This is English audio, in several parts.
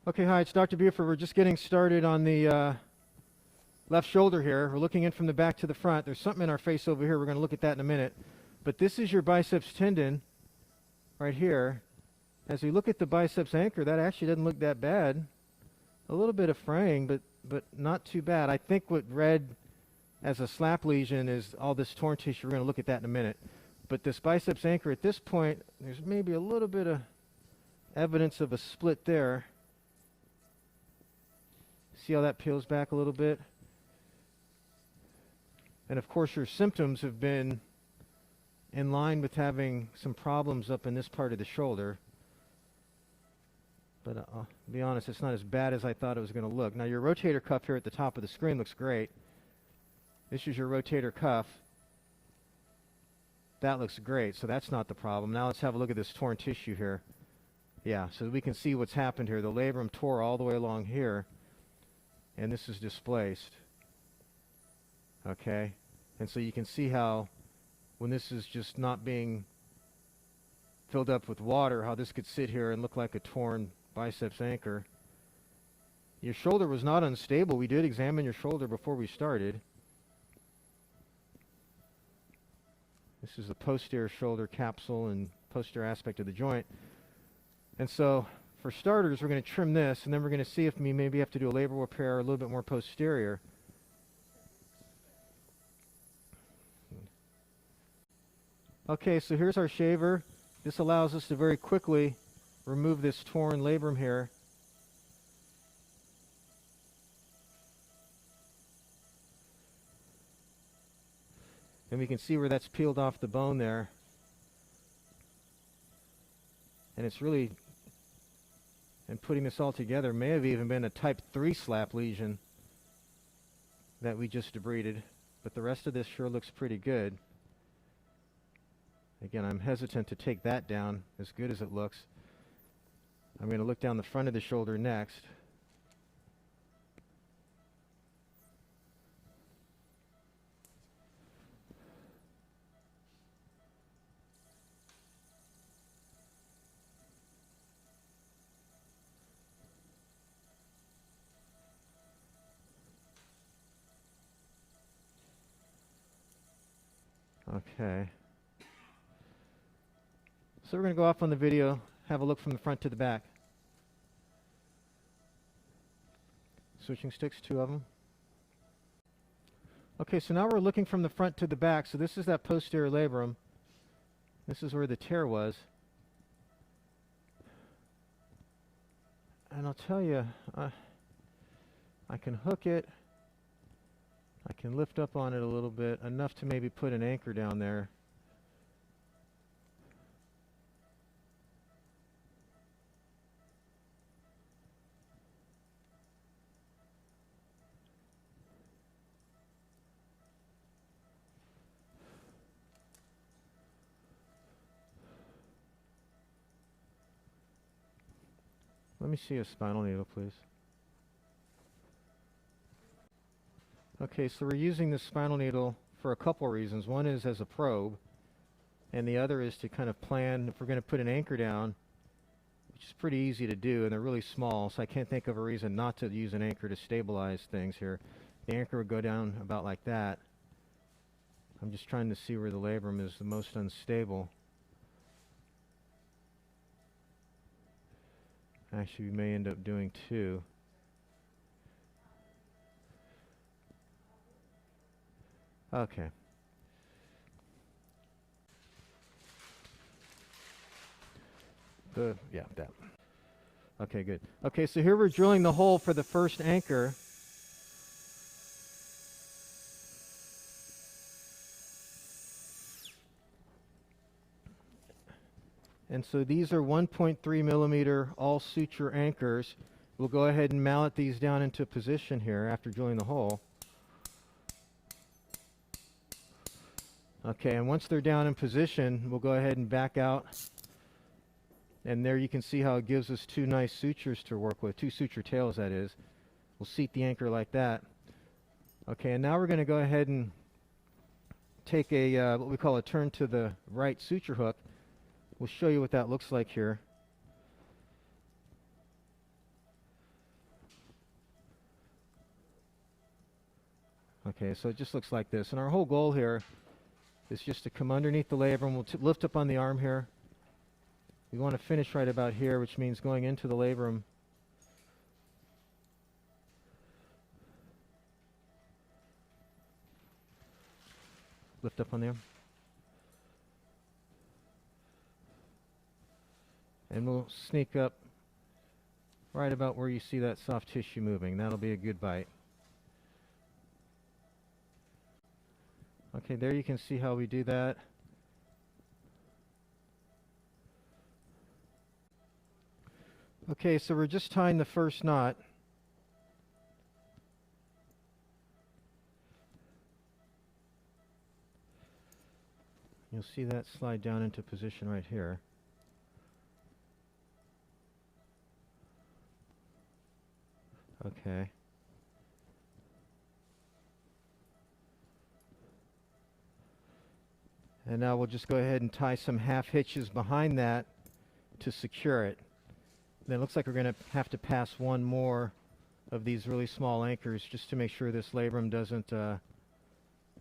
Okay, hi, it's Dr. Buford. We're just getting started on the left shoulder here. We're looking in from the back to the front. There's something in our face over here. We're going to look at that in a minute. But this is your biceps tendon right here. As we look at the biceps anchor, that actually doesn't look that bad. A little bit of fraying, but not too bad. I think what read as a slap lesion is all this torn tissue. We're going to look at that in a minute. But this biceps anchor at this point, there's maybe a little bit of evidence of a split there. See how that peels back a little bit? And of course your symptoms have been in line with having some problems up in this part of the shoulder. But I'll be honest, it's not as bad as I thought it was going to look. Now your rotator cuff here at the top of the screen looks great. This is your rotator cuff. That looks great, so that's not the problem. Now let's have a look at this torn tissue here. Yeah, so we can see what's happened here. The labrum tore all the way along here. And this is displaced. Okay? And so you can see how when this is just not being filled up with water, how this could sit here and look like a torn biceps anchor. Your shoulder was not unstable. We did examine your shoulder before we started. This is the posterior shoulder capsule and posterior aspect of the joint. And so for starters, we're going to trim this, and then we're going to see if we maybe have to do a labral repair a little bit more posterior. Okay, so here's our shaver. This allows us to very quickly remove this torn labrum here. And we can see where that's peeled off the bone there. And it's really, and putting this all together, may have even been a type 3 slap lesion that we just debrided. But the rest of this sure looks pretty good. Again, I'm hesitant to take that down as good as it looks. I'm going to look down the front of the shoulder next. Okay. So we're going to go off on the video, have a look from the front to the back. Switching sticks, 2 of them. Okay, so now we're looking from the front to the back. So this is that posterior labrum. This is where the tear was. And I'll tell you, I can hook it. I can lift up on it a little bit, enough to maybe put an anchor down there. Let me see a spinal needle, please. Okay, so we're using this spinal needle for a couple reasons. One is as a probe, and the other is to kind of plan if we're going to put an anchor down, which is pretty easy to do, and they're really small, so I can't think of a reason not to use an anchor to stabilize things here. The anchor would go down about like that. I'm just trying to see where the labrum is the most unstable. Actually, we may end up doing 2. Okay. Yeah, that. Okay, good. Okay, so here we're drilling the hole for the first anchor. And so these are 1.3 millimeter all suture anchors. We'll go ahead and mallet these down into position here after drilling the hole. Okay, and once they're down in position, we'll go ahead and back out. And there you can see how it gives us 2 nice sutures to work with, 2 suture tails, that is. We'll seat the anchor like that. Okay, and now we're going to go ahead and take a what we call a turn to the right suture hook. We'll show you what that looks like here. Okay, so it just looks like this. And our whole goal here is just to come underneath the labrum. We'll lift up on the arm here. We want to finish right about here, which means going into the labrum. Lift up on the arm. And we'll sneak up right about where you see that soft tissue moving. That'll be a good bite. Okay, there you can see how we do that. Okay, so we're just tying the first knot. You'll see that slide down into position right here. Okay. And now we'll just go ahead and tie some half hitches behind that to secure it. Then it looks like we're going to have to pass one more of these really small anchors just to make sure this labrum doesn't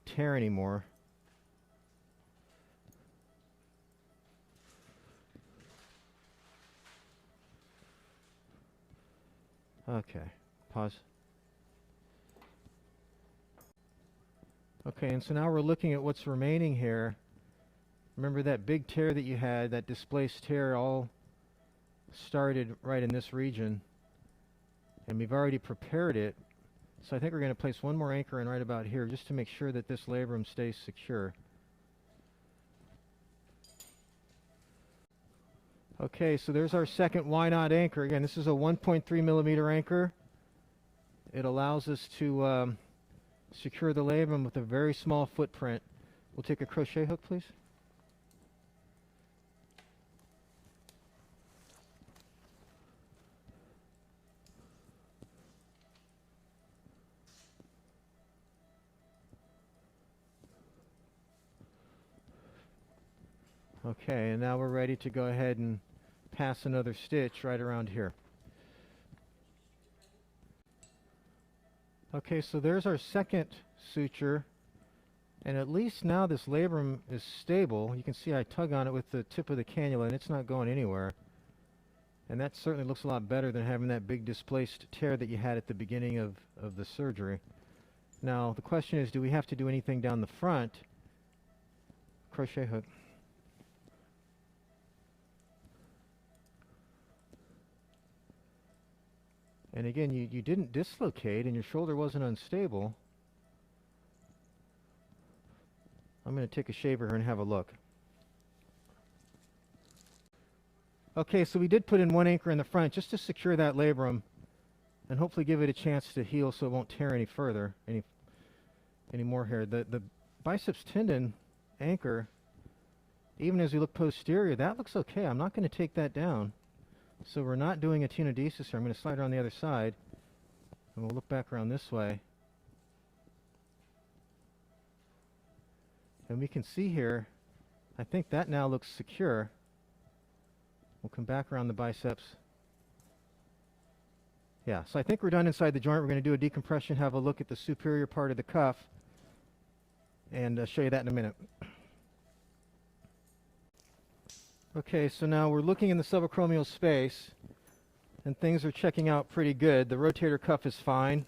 tear anymore. Okay, pause. Okay, and so now we're looking at what's remaining here. Remember that big tear that you had, that displaced tear all started right in this region. And we've already prepared it. So I think we're going to place one more anchor in right about here just to make sure that this labrum stays secure. Okay, so there's our second Y knot anchor. Again, this is a 1.3 millimeter anchor. It allows us to secure the labrum with a very small footprint. We'll take a crochet hook, please. Okay, and now we're ready to go ahead and pass another stitch right around here. Okay, so there's our second suture, and at least now this labrum is stable. You can see I tug on it with the tip of the cannula and it's not going anywhere. And that certainly looks a lot better than having that big displaced tear that you had at the beginning of the surgery. Now the question is, do we have to do anything down the front? Crochet hook. And again, you didn't dislocate and your shoulder wasn't unstable. I'm going to take a shaver here and have a look. Okay, so we did put in one anchor in the front just to secure that labrum and hopefully give it a chance to heal so it won't tear any further, any more here. The biceps tendon anchor, even as we look posterior, that looks okay. I'm not going to take that down. So we're not doing a tenodesis here. I'm going to slide around the other side, and we'll look back around this way. And we can see here, I think that now looks secure. We'll come back around the biceps. Yeah, so I think we're done inside the joint. We're going to do a decompression, have a look at the superior part of the cuff, and show you that in a minute. Okay, so now we're looking in the subacromial space, and things are checking out pretty good. The rotator cuff is fine.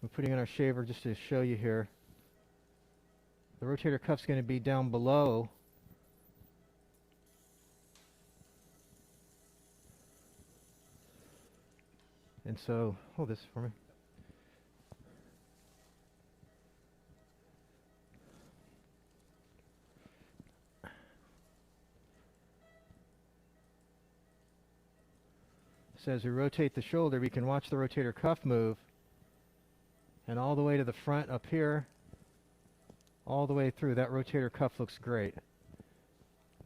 We're putting in our shaver just to show you here. The rotator cuff's going to be down below. And so, hold this for me. So as we rotate the shoulder, we can watch the rotator cuff move, and all the way to the front up here, all the way through. That rotator cuff looks great.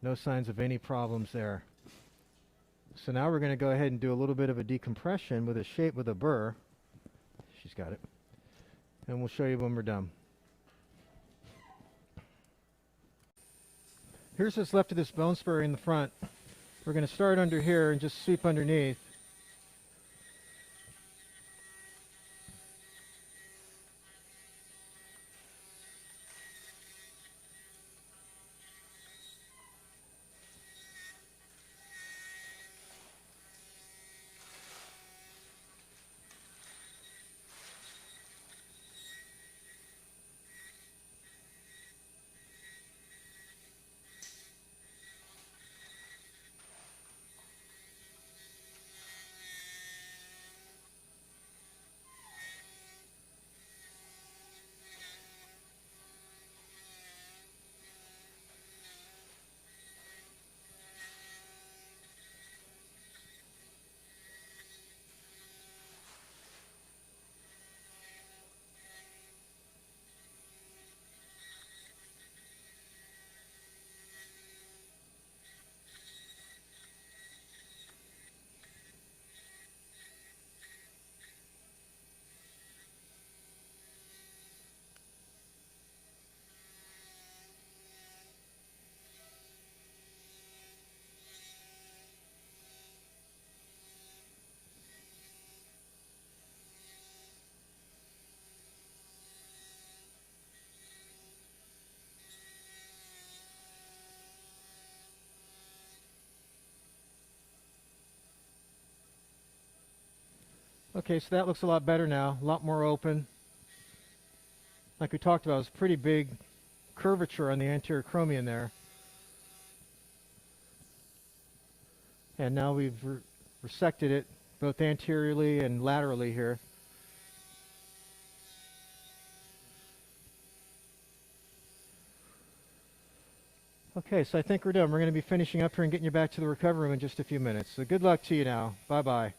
No signs of any problems there. So now we're going to go ahead and do a little bit of a decompression with a burr. She's got it. And we'll show you when we're done. Here's what's left of this bone spur in the front. We're going to start under here and just sweep underneath. Okay, so that looks a lot better now, a lot more open. Like we talked about, it's pretty big curvature on the anterior acromion there. And now we've resected it both anteriorly and laterally here. Okay, so I think we're done. We're going to be finishing up here and getting you back to the recovery room in just a few minutes. So good luck to you now. Bye-bye.